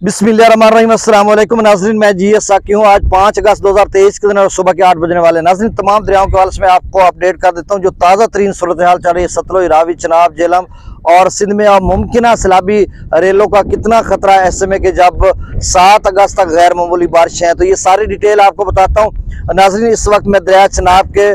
बिस्मिल्लाहिर्रहमानिर्रहीम। अस्सलाम वालेकुम नाज़रीन, मैं जीएस साकी हूँ। आज 5 अगस्त 2023 के दिन और सुबह के 8 बजने वाले। नाज़रीन, तमाम दरियाओं के हवाले से मैं आपको अपडेट कर देता हूँ जो ताज़ा तरीन सूरत हाल चल रही है सतलुज, रावी, चनाब, झेलम और सिंध में। अब मुमकिन सैलाबी रेलों का कितना खतरा है ऐसे में कि जब 7 अगस्त तक गैर मामूली बारिशें हैं, तो ये सारी डिटेल आपको बताता हूँ। नाज़रीन, इस वक्त मैं दरिया चनाब के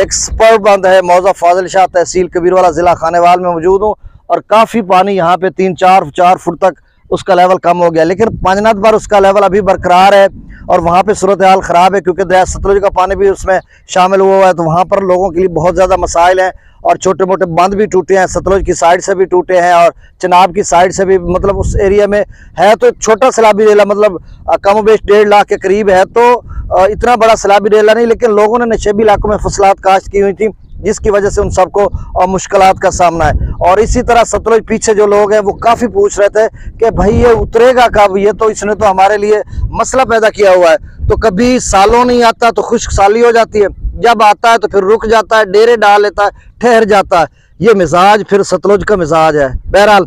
एक स्पर बंद है मौजा फाजिल शाह तहसील कबीरवाला ज़िला खानेवाल में मौजूद हूँ और काफ़ी पानी यहाँ पे 3-4 फुट तक उसका लेवल कम हो गया, लेकिन पांजनाथ पर उसका लेवल अभी बरकरार है और वहाँ पे सूरत हाल ख़राब है क्योंकि दरिया सतलुज का पानी भी उसमें शामिल हुआ है। तो वहाँ पर लोगों के लिए बहुत ज़्यादा मसाइल हैं और छोटे मोटे बंद भी टूटे हैं, सतलुज की साइड से भी टूटे हैं और चनाब की साइड से भी। मतलब उस एरिया में है तो छोटा सैलाबी रेला, मतलब कम बेश 1.5 लाख के करीब है, तो इतना बड़ा सैलाबी रेला नहीं, लेकिन लोगों ने नशेबी इलाकों में फसलात काश्त की हुई थी जिसकी वजह से उन सबको मुश्किलात का सामना है। और इसी तरह सतलुज पीछे जो लोग हैं वो काफ़ी पूछ रहे थे कि भाई ये उतरेगा कब, ये तो इसने तो हमारे लिए मसला पैदा किया हुआ है। तो कभी सालों नहीं आता तो खुश्क साली हो जाती है, जब आता है तो फिर रुक जाता है, डेरे डाल लेता है, ठहर जाता है। ये मिजाज फिर सतलुज का मिजाज है। बहरहाल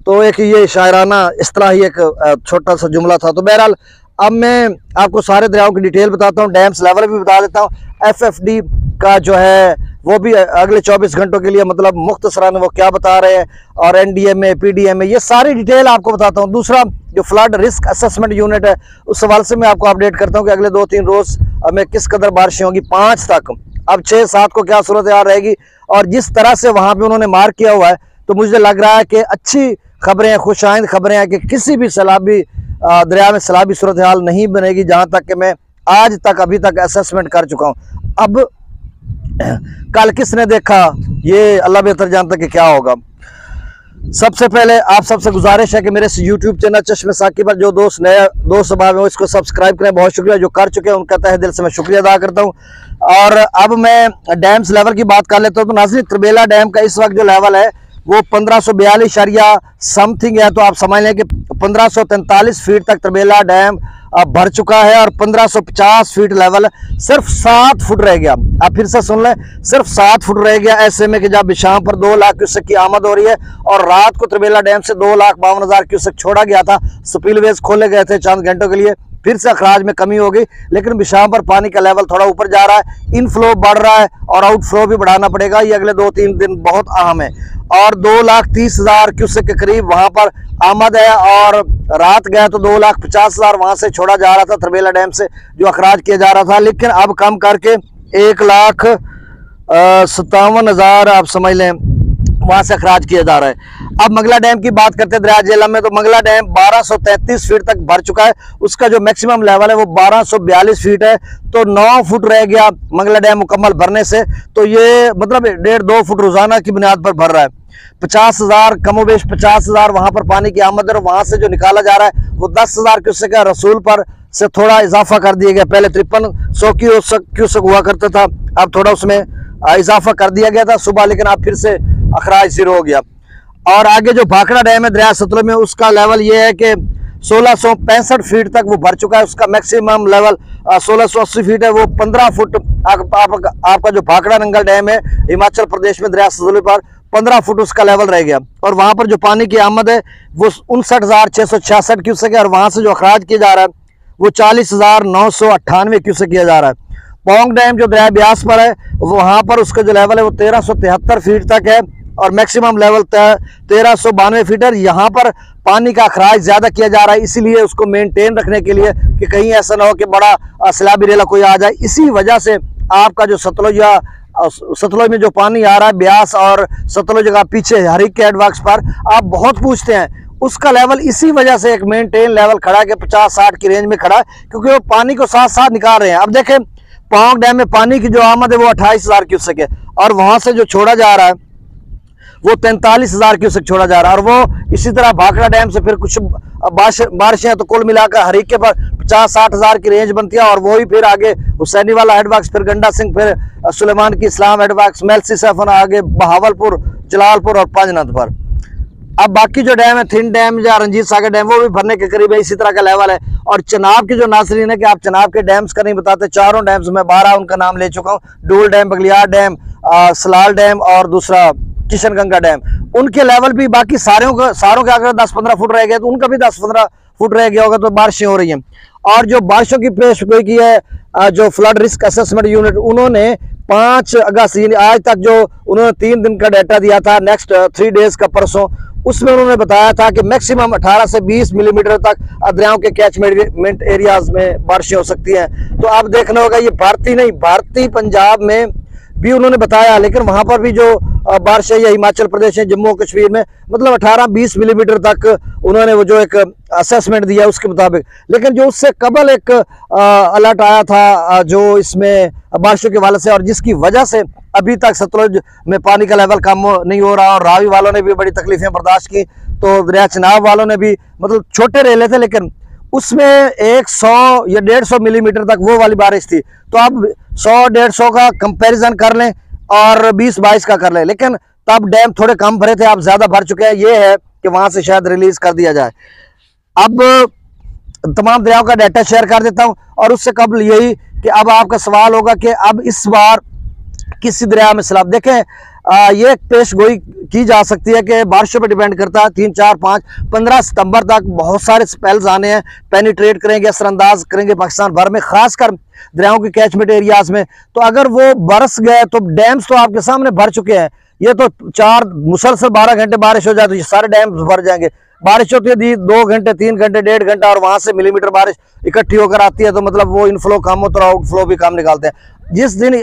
तो एक ये शायराना इस तरह ही एक छोटा सा जुमला था। तो बहरहाल अब मैं आपको सारे दरियाओं की डिटेल बताता हूँ, डैम्स लेवल भी बता देता हूँ, FFD का जो है वो भी अगले 24 घंटों के लिए मतलब मुख्तसरन वो क्या बता रहे हैं, और NDMA, PDMA, ये सारी डिटेल आपको बताता हूँ। दूसरा जो फ्लड रिस्क असेसमेंट यूनिट है उस सवाल से मैं आपको अपडेट करता हूँ कि अगले 2-3 रोज़ में किस कदर बारिशें होंगी, 5 तक, अब 6-7 को क्या सूरत हाल रहेगी। और जिस तरह से वहाँ पे उन्होंने मार्क किया हुआ है तो मुझे लग रहा है कि अच्छी खबरें हैं, खुशाइंद खबरें हैं कि किसी भी सैलाबी दरिया में सैलाबी सूरत हाल नहीं बनेगी, जहाँ तक कि मैं आज तक अभी तक असेसमेंट कर चुका हूँ। अब कल किसने देखा, ये अल्लाह बेहतर जानता कि क्या होगा। सबसे पहले आप सबसे गुजारिश है कि मेरे यूट्यूब चैनल चश्मे साकी पर जो दोस्त नया दोस्त अब हैं इसको सब्सक्राइब करें। बहुत शुक्रिया, जो कर चुके हैं उनका तहे दिल से मैं शुक्रिया अदा करता हूं। और अब मैं डैम्स लेवल की बात कर लेता हूं। तो नाज़रीन, त्रिबेला डैम का इस वक्त जो लेवल है वो 1542 समथिंग है, तो आप समझ लें कि 1543 फीट तक त्रिबेला डैम भर चुका है और 1550 फीट लेवल सिर्फ 7 फुट रह गया। आप फिर से सुन लें, सिर्फ 7 फुट रह गया। ऐसे में कि जब शाम पर 2 लाख क्यूसेक की आमद हो रही है और रात को त्रिबेला डैम से 2,52,000 क्यूसेक छोड़ा गया था, स्पिलवेज खोले गए थे चंद घंटों के लिए, फिर से अखराज में कमी हो गई, लेकिन बिशाम पर पानी का लेवल थोड़ा ऊपर जा रहा है, इनफ्लो बढ़ रहा है और आउटफ्लो भी बढ़ाना पड़ेगा। ये अगले 2-3 दिन बहुत अहम है। और 2,30,000 क्यूसेक के करीब वहां पर आमद है और रात गया तो 2,50,000 वहां से छोड़ा जा रहा था त्रिबेला डैम से, जो अखराज किया जा रहा था, लेकिन अब कम करके 1,57,000 आप समझ लें वहां से अखराज किया जा रहा है। अब मंगला डैम की बात करते हैं दरिया झेलम में, तो मंगला डैम 1233 फीट तक भर चुका है, उसका जो मैक्सिमम लेवल है वो 1242 फीट है, तो 9 फुट रह गया मंगला डैम मुकम्मल भरने से। तो ये मतलब 1.5-2 फुट रोजाना की बुनियाद पर भर रहा है। 50,000 कमोबेश 50,000 वहां पर पानी की आमद है, वहां से जो निकाला जा रहा है वो 10,000 क्यूसेक है। रसूल पर से थोड़ा इजाफा कर दिया गया, पहले 5300 क्यूसेक हुआ करता था, अब थोड़ा उसमें इजाफा कर दिया गया था सुबह, लेकिन अब फिर से अखराज शुरू हो गया। और आगे जो भाखड़ा डैम है दरिया सतलुज में, उसका लेवल ये है कि 1665 फीट तक वो भर चुका है, उसका मैक्सिमम लेवल 1680 फीट है, वो 15 फुट। आपका जो भाखड़ा नंगल डैम है हिमाचल प्रदेश में दरिया सतलुज पर 15 फुट उसका लेवल रह गया और वहां पर जो पानी की आमद है वो 59,666 क्यूसेक है और वहां से जो अखराज किया जा रहा है वो 40,998 क्यूसेक किया जा रहा है। पोंग डैम जो दरिया ब्यास पर है वहां पर उसका जो लेवल है वो 1373 फीट तक है और मैक्सिमम लेवल 1392 फीट है। यहाँ पर पानी का अखराज ज्यादा किया जा रहा है, इसीलिए उसको मेंटेन रखने के लिए कि कहीं ऐसा ना हो कि बड़ा सैलाबी रेला कोई आ जाए। इसी वजह से आपका जो सतलुज में जो पानी आ रहा है ब्यास और सतलुज का पीछे हरिक के एडवर्क्स पर, आप बहुत पूछते हैं, उसका लेवल इसी वजह से एक मेंटेन लेवल खड़ा है कि 50-60 की रेंज में खड़ा है, क्योंकि वो पानी को साथ साथ निकाल रहे हैं। अब देखें, पोंग डैम में पानी की जो आमद है वो 28,000 क्यूसेक है और वहां से जो छोड़ा जा रहा है वो 43,000 क्यूसेक छोड़ा जा रहा है। और वो इसी तरह भाखड़ा डैम से फिर कुछ बारिशें तो कुल मिलाकर हरीके पर 50-60,000 की रेंज बनती है और वही फिर आगे हुसैनी वाला हेडवर्क्स, फिर गंडा सिंह, फिर सुलेमान की इस्लाम हेडवर्क्स, मेलसी सैफन, आगे बहावलपुर, जलालपुर और पांजनाथ पर। अब बाकी जो डैम है थिन डैम या रंजीत सागर डैम वो भी भरने के करीब है, इसी तरह का लेवल है। और चनाब की जो नाजरीन है कि आप चनाब के डैम्स का नहीं बताते, चारों डैम्स में 12 उनका नाम ले चुका हूँ, Dul dam, Baglihar dam, Salal dam और दूसरा किशनगंगा डैम, उनके लेवल भी बाकी सारों के अगर 10-15 फुट रह गए तो उनका भी 10-15 फुट रह गया होगा। तो बारिशें हो रही हैं। और जो बारिशों की पेशगोई की है जो फ्लड रिस्क असेसमेंट यूनिट, उन्होंने 5 अगस्त यानी आज तक जो उन्होंने 3 दिन का डाटा दिया था, नेक्स्ट 3 डेज का परसों, उसमें उन्होंने बताया था कि मैक्सिमम 18 से 20 मिलीमीटर तक दरियाओं के कैचमेंट एरियाज में बारिशें हो सकती हैं। तो अब देखना होगा, ये भारतीय नहीं, भारतीय पंजाब में भी उन्होंने बताया, लेकिन वहां पर भी जो बारिश है, या हिमाचल प्रदेश है, जम्मू कश्मीर में, मतलब 18-20 मिलीमीटर तक उन्होंने वो जो एक असेसमेंट दिया उसके मुताबिक। लेकिन जो उससे कबल एक अलर्ट आया था जो इसमें बारिशों के हवाले से, और जिसकी वजह से अभी तक सतलुज में पानी का लेवल कम नहीं हो रहा, और रावी वालों ने भी बड़ी तकलीफें बर्दाश्त की, तो दरिया चिनाब वालों ने भी, मतलब छोटे रेले थे लेकिन उसमें 100 या 150 मिलीमीटर तक वो वाली बारिश थी। तो अब 100-150 का कंपैरिजन कर लें और 20-22 का कर लें, लेकिन तब डैम थोड़े कम भरे थे, अब ज्यादा भर चुके हैं। ये है कि वहां से शायद रिलीज कर दिया जाए। अब तमाम दरियाओं का डाटा शेयर कर देता हूं, और उससे कबल यही कि अब आपका सवाल होगा कि अब इस बार किसी दरिया में सैलाब, देखें ये पेश गोई की जा सकती है कि बारिशों पर डिपेंड करता है। 3, 4, 5, 15 सितंबर तक बहुत सारे स्पेल्स आने हैं, पेनिट्रेट करेंगे, असरअंदाज करेंगे पाकिस्तान भर में, खासकर दरियाओं के कैचमेंट एरियाज में। तो अगर वो बरस गए तो डैम्स तो आपके सामने भर चुके हैं। ये तो 4 मुसलसल 12 घंटे बारिश हो जाए तो ये सारे डैम भर जाएंगे। बारिश होती है 2 घंटे, 3 घंटे, 1.5 घंटा, और वहां से मिलीमीटर बारिश इकट्ठी होकर आती है, तो मतलब वो इनफ्लो कम होता है, आउटफ्लो भी कम निकालते हैं। जिस दिन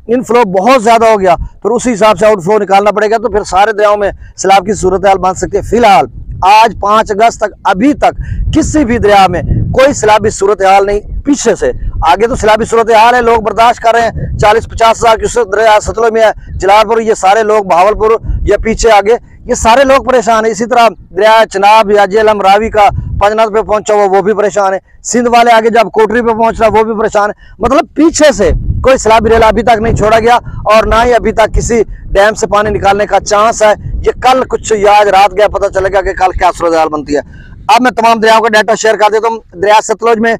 इनफ्लो बहुत ज्यादा हो गया फिर उसी हिसाब से आउटफ्लो निकालना पड़ेगा, तो फिर सारे दरियाओं में सैलाब की सूरत हाल बन सकती है। फिलहाल आज 5 अगस्त तक अभी तक किसी भी दरिया में कोई सैलाबी सूरत हाल नहीं। पीछे से आगे तो सैलाबी सूरत हाल है, लोग बर्दाश्त कर रहे हैं। 40-50 हज़ार क्यूसेक दरिया सतलुज में है, जलालपुर, ये सारे लोग, बहावलपुर या पीछे आगे, ये सारे लोग परेशान है। इसी तरह दरिया चिनाब या झेलम, रावी का पंजनाथ पे पहुंचा हुआ वो भी परेशान है। सिंध वाले आगे जब कोटरी पे पहुंच रहा वो भी परेशान है। मतलब पीछे से कोई सैलाबी रेला अभी तक नहीं छोड़ा गया, और ना ही अभी तक किसी डैम से पानी निकालने का चांस है। ये कल कुछ या आज रात गया पता चलेगा कि कल क्या सूरत हाल बनती है। अब मैं तमाम दरियाओं का डाटा शेयर कर देता हूँ। दरिया सतलुज में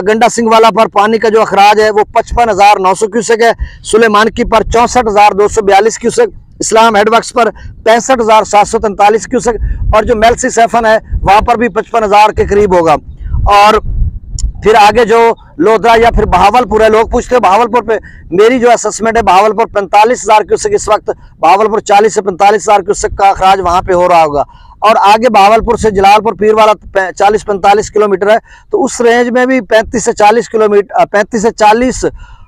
गंडा सिंह वाला पर पानी का जो अखराज है वो 55,900 क्यूसेक है, सुलेमान की पर 64,242 क्यूसेक, इस्लाम हेडवर्क्स पर 65,743 क्यूसेक, और जो मेलसी सेफन है वहां पर भी 55,000 के करीब होगा। और फिर आगे जो लोधरा या फिर बहावलपुर है, लोग पूछते हैं बहावलपुर पे, मेरी जो असेसमेंट है बहावलपुर 45,000 क्यूसेक इस वक्त, बहावलपुर 40 से 45,000 क्यूसेक का अखराज वहां पे हो रहा होगा। और आगे बहावलपुर से जलालपुर पीर वाला 40-45 किलोमीटर है, तो उस रेंज में भी 35 से 40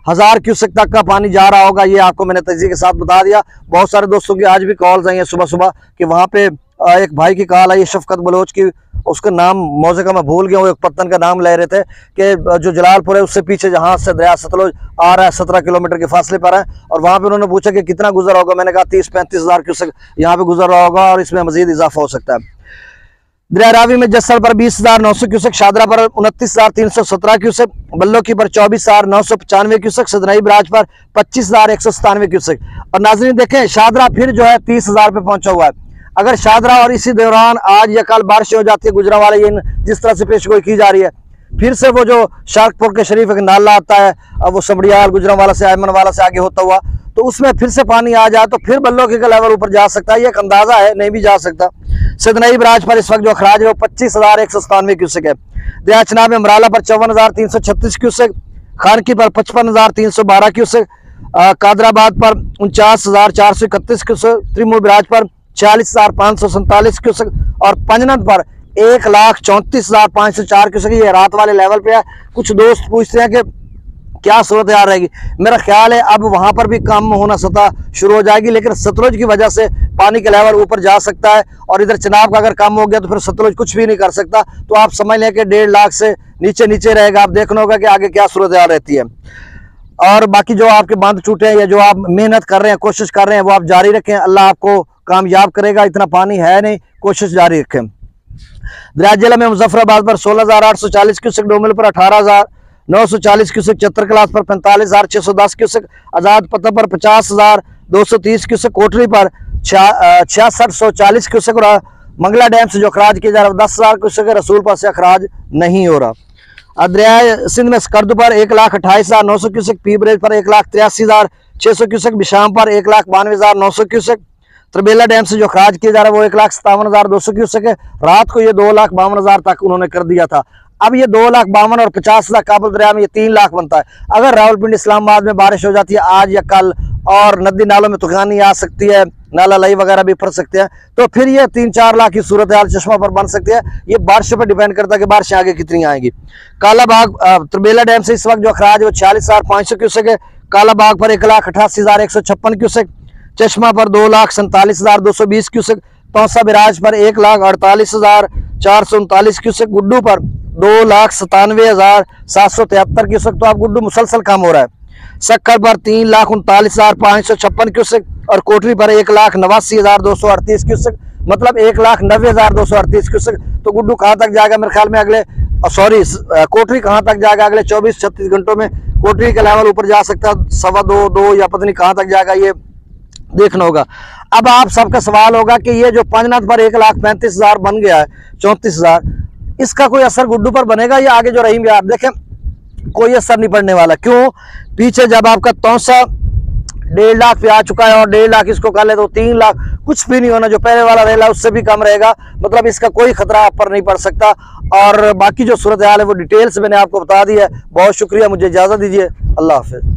हज़ार क्यूसेक तक का पानी जा रहा होगा। ये आपको मैंने तेजी के साथ बता दिया। बहुत सारे दोस्तों की आज भी कॉल्स आई हैं सुबह सुबह कि वहाँ पे एक भाई की कॉल आई शफकत बलोच की, उसका नाम मौजे का मैं भूल गया हूँ, एक पत्तन का नाम ले रहे थे कि जो जलालपुर है उससे पीछे जहाँ से दरिया सतलुज आ रहा है 17 किलोमीटर के फासले पर है, और वहाँ पे उन्होंने पूछा कि कितना गुजर होगा। मैंने कहा 30-35 हज़ार क्यूसेक यहाँ पे गुजर रहा होगा, और इसमें मजीद इजाफा हो सकता है। दरिया रावी में जस्सर पर 20,900 क्यूसेक, शादरा पर 29,317 क्यूसेक, बल्लो की पर 24,995 क्यूसेक, सदनाई बराज पर 25,197 क्यूसेक। और नाज़रीन देखें शादरा फिर जो है 30,000 पे पहुंचा हुआ है। अगर शादरा और इसी दौरान आज या कल बारिश हो जाती है, गुजरांवाला ये जिस तरह से पेशगोई की जा रही है, फिर से वो जो शार्कपुर के शरीफ एक नाला आता है, अब वो समड़ियाल गुजरांवाला से अयमनवाला से आगे होता हुआ, तो उसमें फिर से पानी आ जाए तो फिर बल्लो के लेवल ऊपर जा सकता है। ये एक अंदाजा है, नहीं भी जा सकता। सदनई बराज पर इस वक्त जो अखराज है वो 25,197 क्यूसेक है। दरिया चिनाब में मराला पर 54,336 क्यूसेक, खानकी पर 55,312 क्यूसेक, कादराबाद पर 49,431 क्यूसेक, त्रिमूर बराज पर 46,547 क्यूसेक, और पंजनत पर 1,34,504 क्यूसेक। ये रात वाले लेवल पे है। कुछ दोस्त पूछते हैं कि क्या सूरत हाल रहेगी। मेरा ख्याल है अब वहां पर भी कम होना सतह शुरू हो जाएगी, लेकिन सतलुज की वजह से पानी का लेवल ऊपर जा सकता है, और इधर चिनाब का अगर कम हो गया तो फिर सतलुज कुछ भी नहीं कर सकता। तो आप समझ लें कि 1.5 लाख से नीचे नीचे रहेगा। आप देखना होगा कि आगे क्या सूरत हाल रहती है। और बाकी जो आपके बांध टूटे हैं या जो आप मेहनत कर रहे हैं, कोशिश कर रहे हैं, वो आप जारी रखें, अल्लाह आपको कामयाब करेगा। इतना पानी है नहीं, कोशिश जारी रखें। दरिया जिला में मुजफ्फराबाद पर 16,840 क्यूसेक, डोमिल पर 18,940 क्यूसेक, चतर क्लास पर 45,610 क्यूसेक, आजाद पता पर 50,230 क्यूसेक, कोटरी पर 6640 क्यूसेक, और मंगला डैम से जो अखराज किया जा रहा है 10,000 क्यूसेक, रसूलपुर से अखराज नहीं हो रहा। दरिया सिंध में स्कर्द पर 1,28,900 क्यूसेक, पी ब्रेज पर 1,83,600 क्यूसेक, बिशाम पर 1,92,900 क्यूसेक, त्रिबेला डैम से जो खराज किया जा रहा है वो 1,57,200 क्यूसेक है। रात को ये 2,52,000 तक उन्होंने कर दिया था। अब ये 2,52,000 और 50,000 काबुल दरिया में ये 3 लाख बनता है। अगर रावलपिंडी इस्लामाबाद में बारिश हो जाती है आज या कल और नदी नालों में तूफानी आ सकती है, नाला लई वगैरह भी फंस सकते हैं, तो फिर ये 3-4 लाख की सूरत हाल चश्मा पर बन सकती है। ये बारिशों पर डिपेंड करता है कि बारिशें आगे कितनी आएंगी। कालाबाग त्रिबेला डैम से इस वक्त जो खराज है वो 46,500 क्यूसेक है। कालाबाग पर 1,88,156 क्यूसेक, चश्मा पर 2,47,220 क्यूसेक, तौसा बिराज पर 1,48,439 क्यूसेक, गुड्डू पर 2,97,773 क्यूसेक। तो आप गुड्डू मुसलसल कम हो रहा है। सक्कर पर 3,39,556 क्यूसेक और कोटरी पर 1,89,238 क्यूसेक, मतलब 1,90,238 क्यूसेक। तो गुड्डू कहाँ तक जाएगा मेरे ख्याल में अगले कोटरी कहाँ तक जाएगा अगले 24-36 घंटों में। कोटरी का लेवल ऊपर जा सकता है 2.25-2 या पता नहीं कहाँ तक जाएगा, ये देखना होगा। अब आप सबका सवाल होगा कि ये जो पंजनाथ पर 1,35,000 बन गया है 34,000, इसका कोई असर गुड्डू पर बनेगा या आगे जो रहीम यार देखें कोई असर नहीं पड़ने वाला। क्यों? पीछे जब आपका तौसा 1.5 लाख पे आ चुका है और 1.5 लाख इसको कर ले तो 3 लाख कुछ भी नहीं होना, जो पहले वाला रेला उससे भी कम रहेगा, मतलब इसका कोई खतरा आप पर नहीं पड़ सकता। और बाकी जो सूरत हाल है वो डिटेल से मैंने आपको बता दी है। बहुत शुक्रिया, मुझे इजाजत दीजिए, अल्लाह हाफिज।